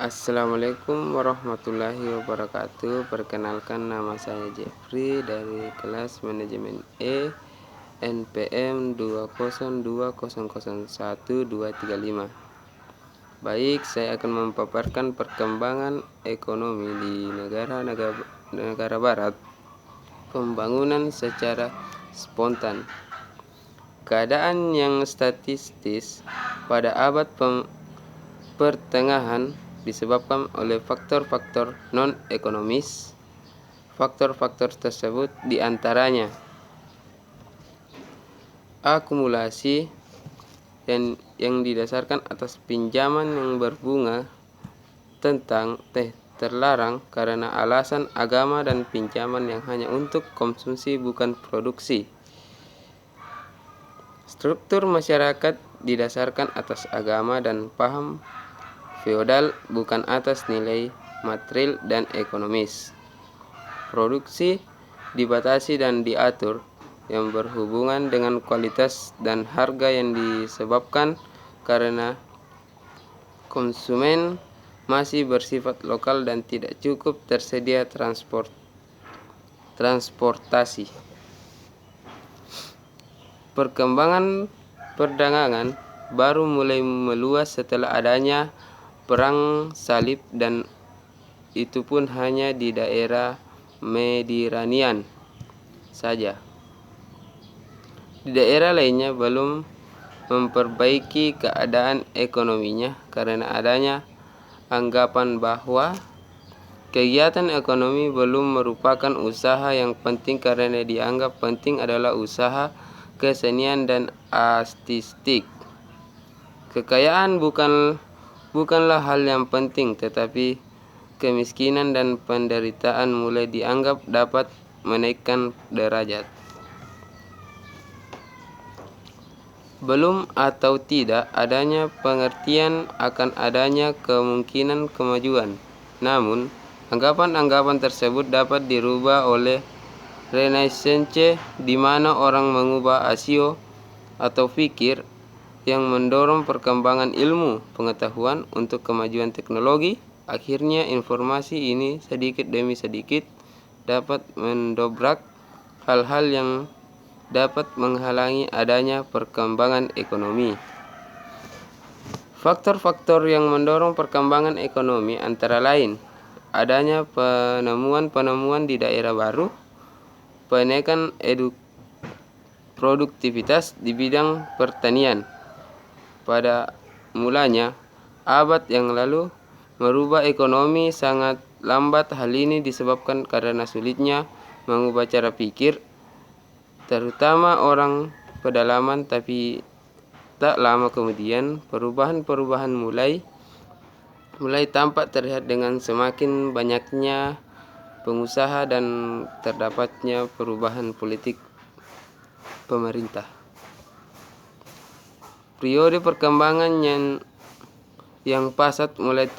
Assalamualaikum warahmatullahi wabarakatuh. Perkenalkan, nama saya Jeffrey dari kelas manajemen NPM 202001235. Baik, saya akan memaparkan perkembangan ekonomi di negara barat, pembangunan secara spontan. Keadaan yang statistis pada abad pertengahan disebabkan oleh faktor-faktor non-ekonomis. Faktor-faktor tersebut diantaranya akumulasi yang didasarkan atas pinjaman yang berbunga tentang terlarang karena alasan agama dan pinjaman yang hanya untuk konsumsi bukan produksi. Struktur masyarakat didasarkan atas agama dan paham feodal bukan atas nilai material dan ekonomis. Produksi dibatasi dan diatur yang berhubungan dengan kualitas dan harga yang disebabkan karena konsumen masih bersifat lokal dan tidak cukup tersedia transportasi. Perkembangan perdagangan baru mulai meluas setelah adanya perang salib, dan itu pun hanya di daerah Mediterranean saja. Di daerah lainnya belum memperbaiki keadaan ekonominya karena adanya anggapan bahwa kegiatan ekonomi belum merupakan usaha yang penting karena dianggap penting adalah usaha kesenian dan artistik. Kekayaan bukanlah hal yang penting, tetapi kemiskinan dan penderitaan mulai dianggap dapat menaikkan derajat. Belum atau tidak adanya pengertian akan adanya kemungkinan kemajuan. Namun, anggapan-anggapan tersebut dapat dirubah oleh Renaissance, di mana orang mengubah asio atau pikir yang mendorong perkembangan ilmu pengetahuan untuk kemajuan teknologi. Akhirnya informasi ini sedikit demi sedikit dapat mendobrak hal-hal yang dapat menghalangi adanya perkembangan ekonomi. Faktor-faktor yang mendorong perkembangan ekonomi antara lain adanya penemuan-penemuan di daerah baru, penaikan produktivitas di bidang pertanian pada mulanya abad yang lalu merubah ekonomi sangat lambat. Hal ini disebabkan karena sulitnya mengubah cara pikir, terutama orang pedalaman. Tapi tak lama kemudian perubahan mulai tampak terlihat dengan semakin banyaknya pengusaha dan terdapatnya perubahan politik pemerintah. Periode perkembangan yang pesat mulai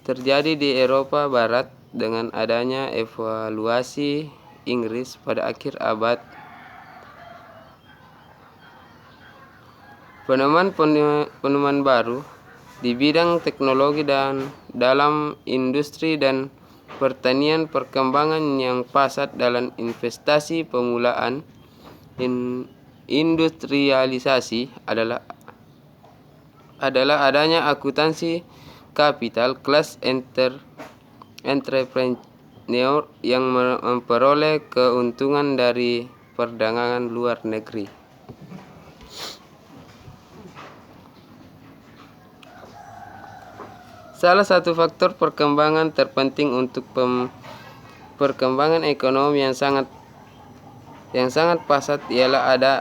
terjadi di Eropa Barat dengan adanya evaluasi Inggris pada akhir abad. Penemuan baru di bidang teknologi dan dalam industri dan pertanian, perkembangan yang pesat dalam investasi pemulaan industrialisasi adalah adanya akuntansi kapital kelas entrepreneur yang memperoleh keuntungan dari perdagangan luar negeri. Salah satu faktor perkembangan terpenting untuk perkembangan ekonomi yang sangat pesat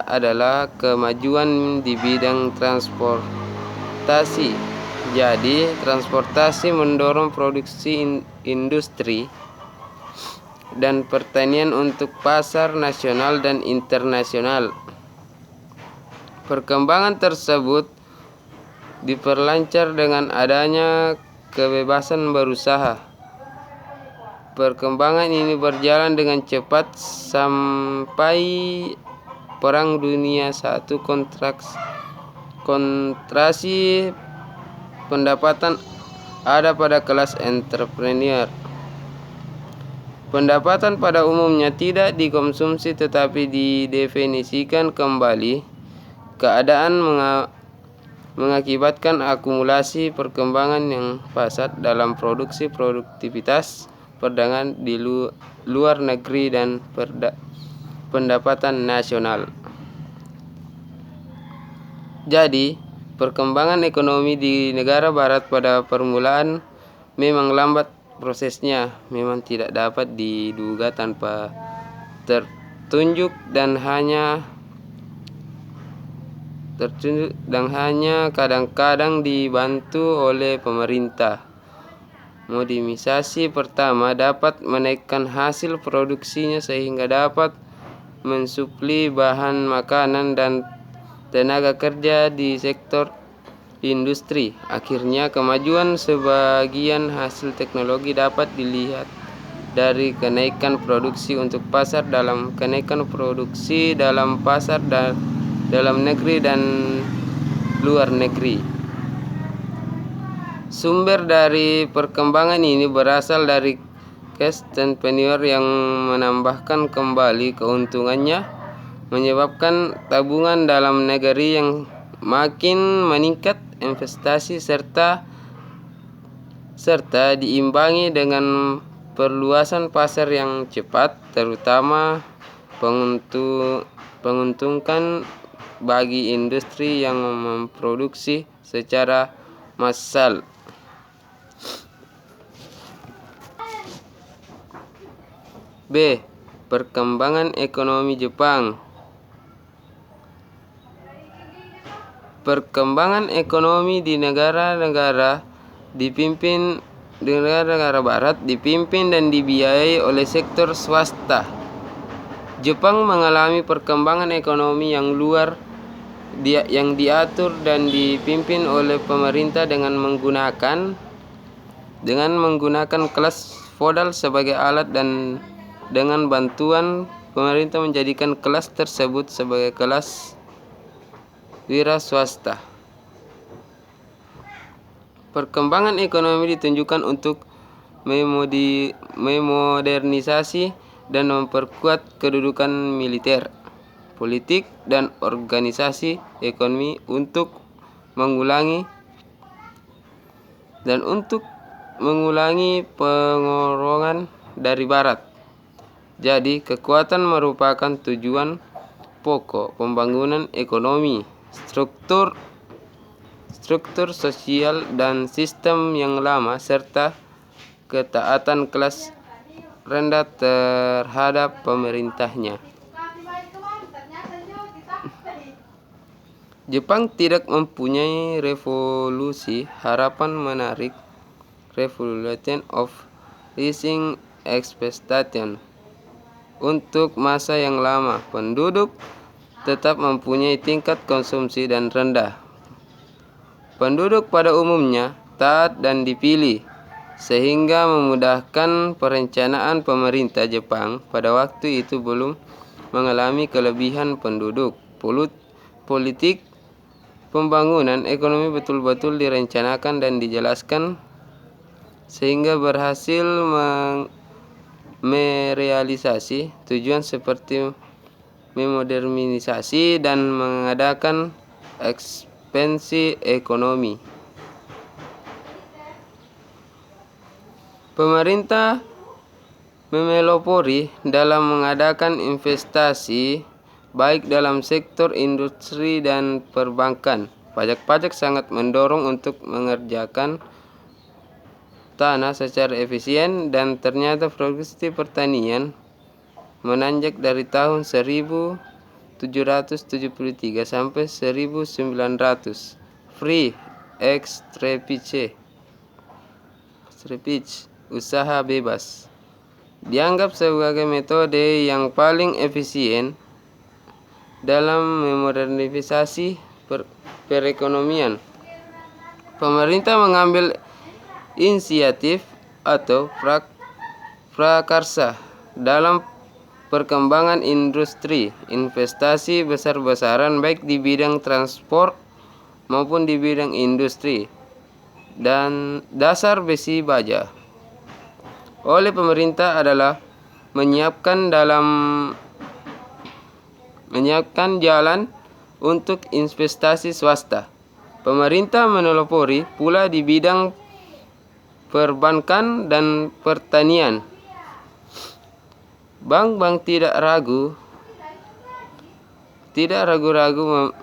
adalah kemajuan di bidang transportasi. Jadi, transportasi mendorong produksi industri dan pertanian untuk pasar nasional dan internasional. Perkembangan tersebut diperlancar dengan adanya kebebasan berusaha. Perkembangan ini berjalan dengan cepat sampai Perang Dunia I. Kontraksi pendapatan ada pada kelas entrepreneur. Pendapatan pada umumnya tidak dikonsumsi tetapi didefinisikan kembali. Keadaan mengakibatkan akumulasi perkembangan yang pesat dalam produksi, produktivitas, perdagangan di luar negeri dan pendapatan nasional. Jadi, perkembangan ekonomi di negara barat pada permulaan memang lambat prosesnya, memang tidak dapat diduga tanpa tertunjuk dan hanya kadang-kadang dibantu oleh pemerintah. Modernisasi pertama dapat menaikkan hasil produksinya sehingga dapat mensuplai bahan makanan dan tenaga kerja di sektor industri. Akhirnya kemajuan sebagian hasil teknologi dapat dilihat dari kenaikan produksi untuk pasar dalam, kenaikan produksi dalam pasar dalam negeri dan luar negeri. Sumber dari perkembangan ini berasal dari entrepreneur yang menambahkan kembali keuntungannya, menyebabkan tabungan dalam negeri yang makin meningkat, investasi serta diimbangi dengan perluasan pasar yang cepat, terutama menguntungkan bagi industri yang memproduksi secara massal. B. Perkembangan ekonomi Jepang. Perkembangan ekonomi di negara-negara barat dipimpin dan dibiayai oleh sektor swasta. Jepang mengalami perkembangan ekonomi yang diatur dan dipimpin oleh pemerintah dengan menggunakan kelas feodal sebagai alat, dan dengan bantuan pemerintah menjadikan kelas tersebut sebagai kelas wira swasta. Perkembangan ekonomi ditunjukkan untuk memodernisasi dan memperkuat kedudukan militer, politik, dan organisasi ekonomi untuk mengulangi pengorongan dari barat. Jadi, kekuatan merupakan tujuan pokok pembangunan ekonomi, struktur sosial dan sistem yang lama, serta ketaatan kelas rendah terhadap pemerintahnya. Jepang tidak mempunyai revolusi harapan menarik, revolution of rising expectation. Untuk masa yang lama, penduduk tetap mempunyai tingkat konsumsi dan rendah. Penduduk pada umumnya taat dan dipilih, sehingga memudahkan perencanaan. Pemerintah Jepang pada waktu itu belum mengalami kelebihan penduduk. Politik pembangunan ekonomi betul-betul direncanakan dan dijelaskan sehingga berhasil merealisasi tujuan seperti memodernisasi dan mengadakan ekspansi ekonomi. Pemerintah memelopori dalam mengadakan investasi baik dalam sektor industri dan perbankan. Pajak sangat mendorong untuk mengerjakan tanah secara efisien, dan ternyata produksi pertanian menanjak dari tahun 1773 sampai 1900. Free extrapiche, usaha bebas, dianggap sebagai metode yang paling efisien dalam memodernisasi perekonomian. Pemerintah mengambil inisiatif atau prakarsa dalam perkembangan industri, investasi besar-besaran baik di bidang transport maupun di bidang industri. dan dasar besi baja oleh pemerintah adalah menyiapkan jalan untuk investasi swasta. Pemerintah monopoli pula di bidang perbankan dan pertanian. Bank-bank tidak ragu-ragu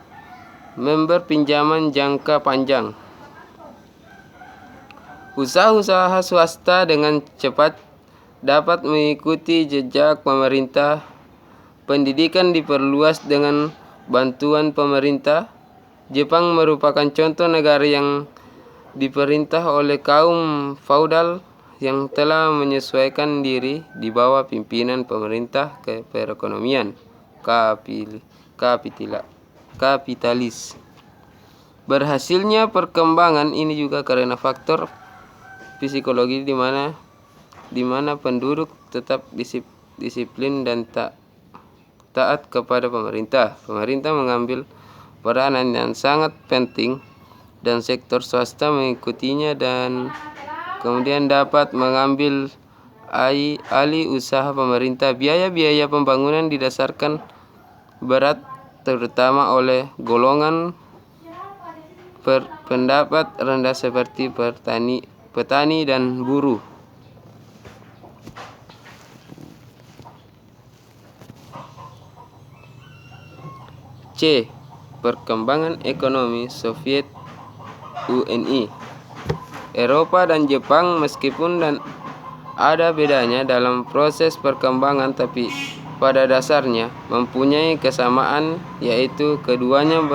memberi pinjaman jangka panjang. Usaha-usaha swasta dengan cepat dapat mengikuti jejak pemerintah. Pendidikan diperluas dengan bantuan pemerintah. Jepang merupakan contoh negara yang diperintah oleh kaum feodal yang telah menyesuaikan diri di bawah pimpinan pemerintah ke perekonomian kapitalis. Berhasilnya perkembangan ini juga karena faktor psikologi di mana penduduk tetap disiplin dan taat kepada pemerintah. Pemerintah mengambil peranan yang sangat penting dan sektor swasta mengikutinya dan kemudian dapat mengambil alih usaha pemerintah. Biaya-biaya pembangunan didasarkan berat terutama oleh golongan pendapat rendah seperti petani dan buruh. C. Perkembangan ekonomi Soviet UNI. Eropa dan Jepang meskipun ada bedanya dalam proses perkembangan, tapi pada dasarnya mempunyai kesamaan, yaitu keduanya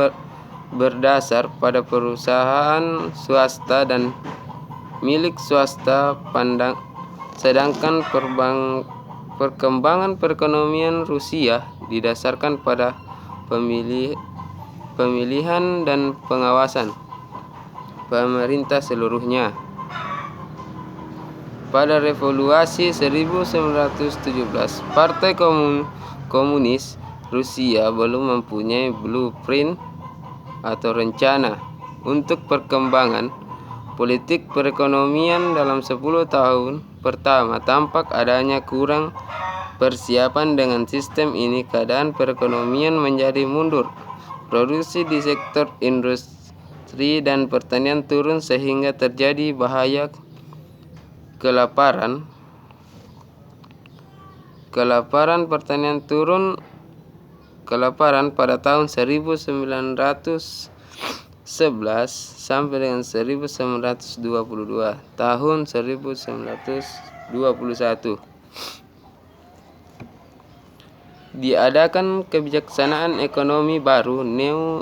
berdasar pada perusahaan swasta dan milik swasta. Sedangkan perkembangan perekonomian Rusia didasarkan pada pemilihan dan pengawasan pemerintah seluruhnya. Pada revolusi 1917, Partai Komunis Rusia belum mempunyai blueprint atau rencana untuk perkembangan politik perekonomian dalam 10 tahun pertama. Tampak adanya kurang persiapan dengan sistem ini. Keadaan perekonomian menjadi mundur. Produksi di sektor industri dan pertanian turun sehingga terjadi bahaya kelaparan. Kelaparan pada tahun 1911 sampai dengan 1922. Tahun 1921 diadakan kebijaksanaan ekonomi baru, New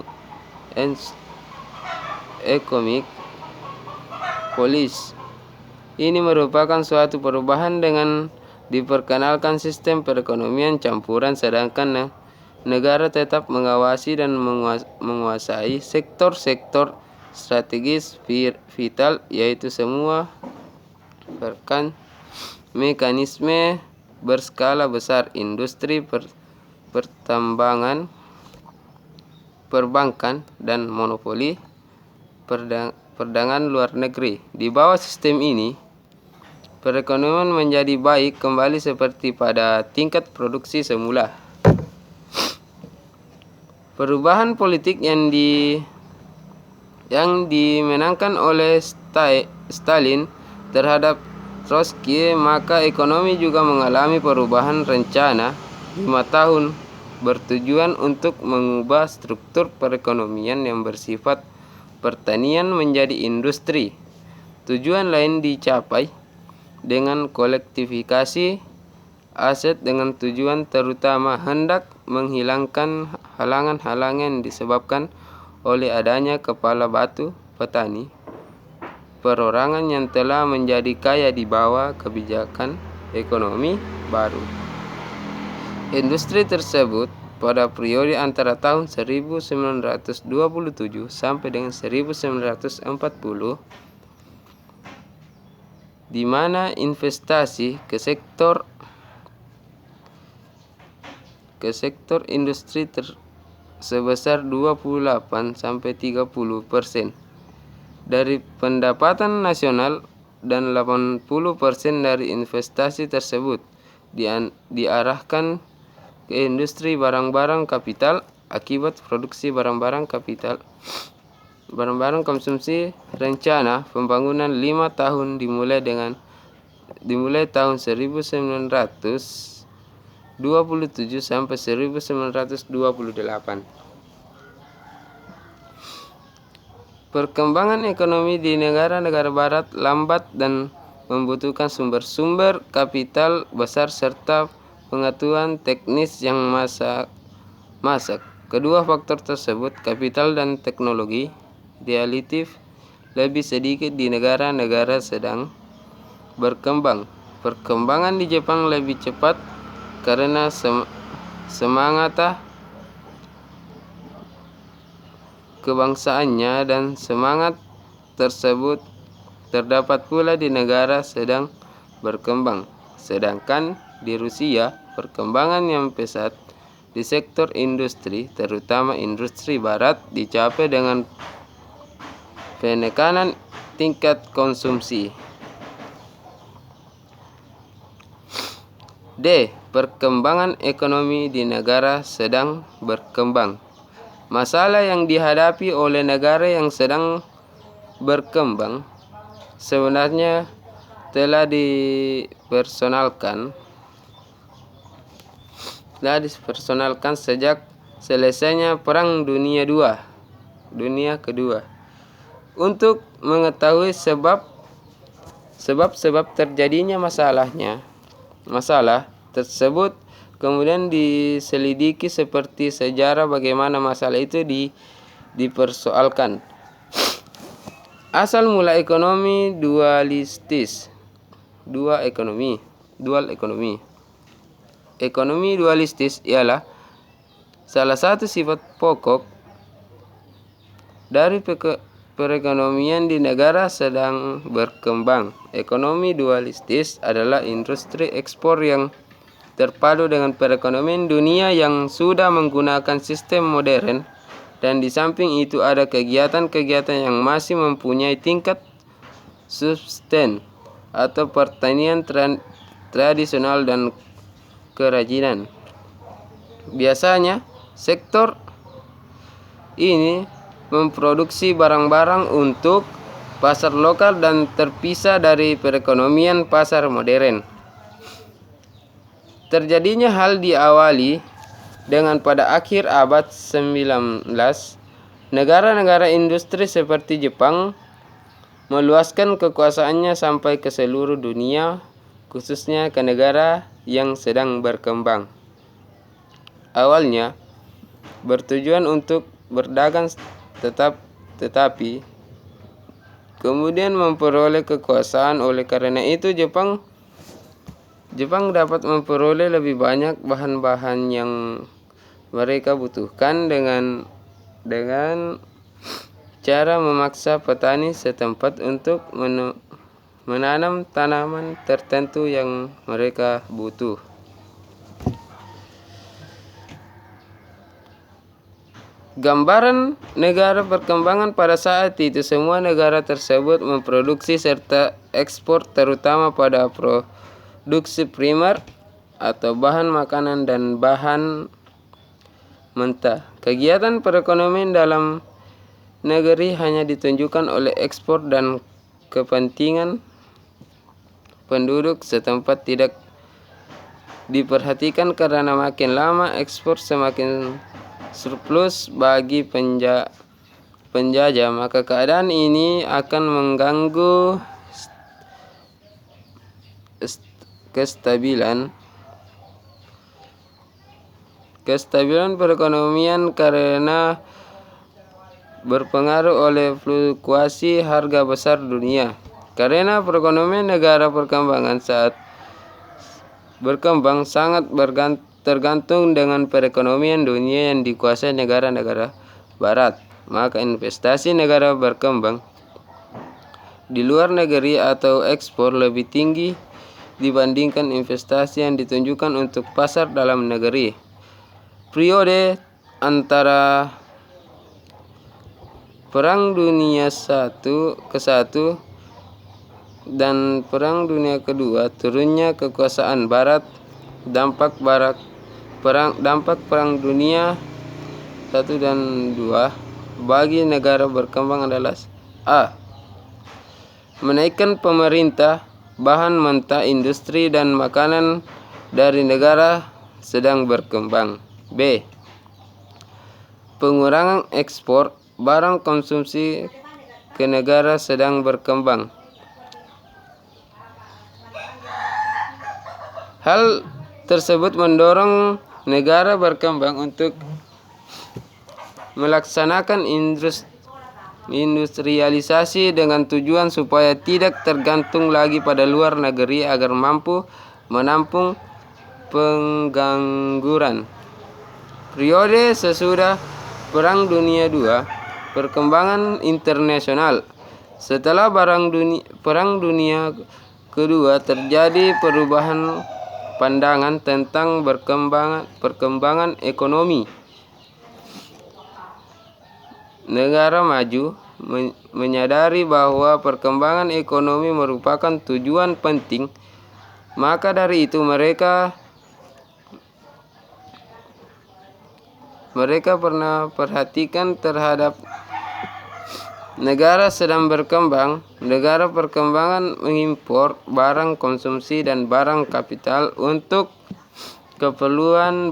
Economic Policy. Ini merupakan suatu perubahan dengan diperkenalkan sistem perekonomian campuran, sedangkan negara tetap mengawasi dan menguasai sektor-sektor strategis vital, yaitu semua mekanisme berskala besar, industri, pertambangan, perbankan, dan monopoli perdagangan luar negeri. Di bawah sistem ini, perekonomian menjadi baik kembali seperti pada tingkat produksi semula. Perubahan politik yang dimenangkan oleh Stalin terhadap Trotsky, maka ekonomi juga mengalami perubahan rencana 5 tahun bertujuan untuk mengubah struktur perekonomian yang bersifat pertanian menjadi industri. Tujuan lain dicapai dengan kolektifikasi aset dengan tujuan terutama hendak menghilangkan halangan-halangan disebabkan oleh adanya kepala batu petani perorangan yang telah menjadi kaya di bawah kebijakan ekonomi baru. Industri tersebut pada periode antara tahun 1927 sampai dengan 1940, di mana investasi ke sektor industri sebesar 28 sampai 30%. dari pendapatan nasional dan 80% dari investasi tersebut diarahkan ke industri barang-barang kapital akibat produksi barang-barang konsumsi. Rencana pembangunan 5 tahun dimulai tahun 1927 sampai 1928. Perkembangan ekonomi di negara-negara barat lambat dan membutuhkan sumber-sumber kapital besar serta pengetahuan teknis yang masak. Kedua faktor tersebut, kapital dan teknologi, relatif lebih sedikit di negara-negara sedang berkembang. Perkembangan di Jepang lebih cepat karena semangat kebangsaannya, dan semangat tersebut terdapat pula di negara sedang berkembang. Sedangkan di Rusia, perkembangan yang pesat di sektor industri, terutama industri barat, dicapai dengan penekanan tingkat konsumsi. D. Perkembangan ekonomi di negara sedang berkembang. Masalah yang dihadapi oleh negara yang sedang berkembang sebenarnya telah dipersonalkan sejak selesainya Perang Dunia Kedua. Untuk mengetahui sebab terjadinya masalah tersebut kemudian diselidiki seperti sejarah bagaimana masalah itu dipersoalkan. Asal mula ekonomi dual ekonomi. Ekonomi dualistis ialah salah satu sifat pokok dari perekonomian di negara sedang berkembang. Ekonomi dualistis adalah industri ekspor yang terpadu dengan perekonomian dunia yang sudah menggunakan sistem modern, dan di samping itu ada kegiatan-kegiatan yang masih mempunyai tingkat subsisten atau pertanian tradisional dan kerajinan. Biasanya sektor ini memproduksi barang-barang untuk pasar lokal dan terpisah dari perekonomian pasar modern. Terjadinya hal diawali dengan pada akhir abad 19, negara-negara industri seperti Jepang meluaskan kekuasaannya sampai ke seluruh dunia, khususnya ke negara yang sedang berkembang. Awalnya bertujuan untuk berdagang tetapi kemudian memperoleh kekuasaan. Oleh karena itu Jepang dapat memperoleh lebih banyak bahan-bahan yang mereka butuhkan dengan cara memaksa petani setempat untuk menanam tanaman tertentu yang mereka butuh. Gambaran negara perkembangan pada saat itu, semua negara tersebut memproduksi serta ekspor terutama pada produksi primer atau bahan makanan dan bahan mentah. Kegiatan perekonomian dalam negeri hanya ditunjukkan oleh ekspor dan kepentingan penduduk setempat tidak diperhatikan karena makin lama ekspor semakin surplus bagi penjajah, maka keadaan ini akan mengganggu kestabilan perekonomian karena berpengaruh oleh fluktuasi harga besar dunia. Karena perekonomian negara perkembangan saat berkembang sangat tergantung dengan perekonomian dunia yang dikuasai negara-negara barat, maka investasi negara berkembang di luar negeri atau ekspor lebih tinggi dibandingkan investasi yang ditunjukkan untuk pasar dalam negeri. Periode Perang Dunia ke-1 dan Perang Dunia Kedua, turunnya kekuasaan Barat, dampak Perang Dunia 1 dan 2 bagi negara berkembang adalah A. Menaikkan pemerintah bahan mentah, industri dan makanan dari negara sedang berkembang. B. Pengurangan ekspor barang konsumsi ke negara sedang berkembang. Hal tersebut mendorong negara berkembang untuk melaksanakan industrialisasi dengan tujuan supaya tidak tergantung lagi pada luar negeri agar mampu menampung pengangguran. Periode sesudah Perang Dunia II, perkembangan internasional. Setelah Perang Dunia Kedua, terjadi perubahan pandangan tentang perkembangan ekonomi. Negara maju menyadari bahwa perkembangan ekonomi merupakan tujuan penting, maka dari itu mereka pernah perhatikan terhadap negara sedang berkembang. Negara perkembangan mengimpor barang konsumsi dan barang kapital untuk keperluan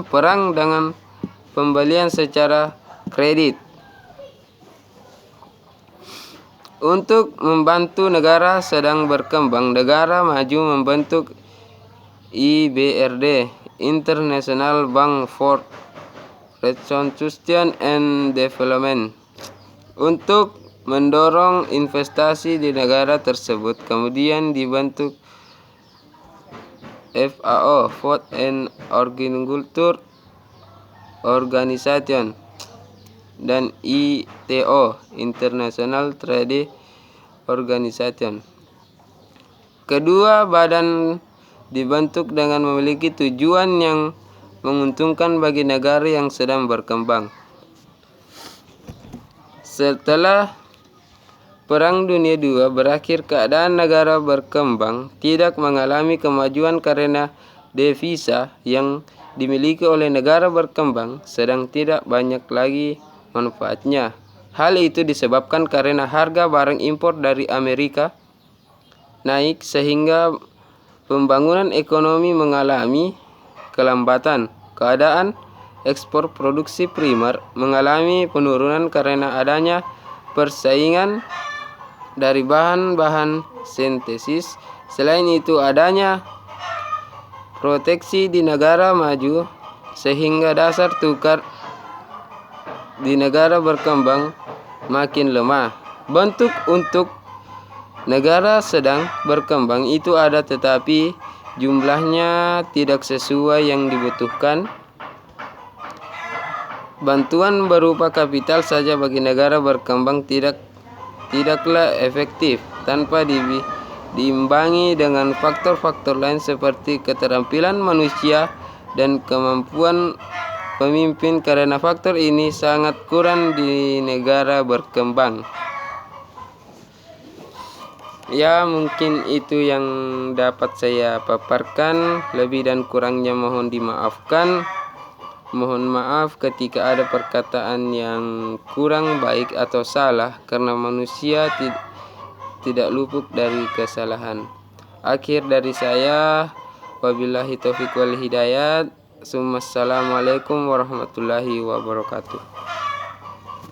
perang dengan pembelian secara kredit. Untuk membantu negara sedang berkembang, negara maju membentuk IBRD, International Bank for Reconstruction and Development, untuk mendorong investasi di negara tersebut. Kemudian dibentuk FAO, Food and Agriculture Organization, dan ITO, International Trade Organization. Kedua badan dibentuk dengan memiliki tujuan yang menguntungkan bagi negara yang sedang berkembang. Setelah Perang Dunia II berakhir, keadaan negara berkembang tidak mengalami kemajuan karena devisa yang dimiliki oleh negara berkembang sedang tidak banyak lagi manfaatnya. Hal itu disebabkan karena harga barang impor dari Amerika naik sehingga pembangunan ekonomi mengalami kelambatan. Keadaan ekspor produksi primer mengalami penurunan karena adanya persaingan dari bahan-bahan sintesis. Selain itu, adanya proteksi di negara maju sehingga dasar tukar di negara berkembang makin lemah. Bentuk untuk negara sedang berkembang itu ada, tetapi jumlahnya tidak sesuai yang dibutuhkan. Bantuan berupa kapital saja bagi negara berkembang tidaklah efektif tanpa diimbangi dengan faktor-faktor lain seperti keterampilan manusia dan kemampuan pemimpin, karena faktor ini sangat kurang di negara berkembang. Ya, mungkin itu yang dapat saya paparkan. Lebih dan kurangnya mohon dimaafkan. Mohon maaf ketika ada perkataan yang kurang baik atau salah, karena manusia tidak luput dari kesalahan. Akhir dari saya, wabillahi taufiq wal hidayat. Assalamualaikum warahmatullahi wabarakatuh.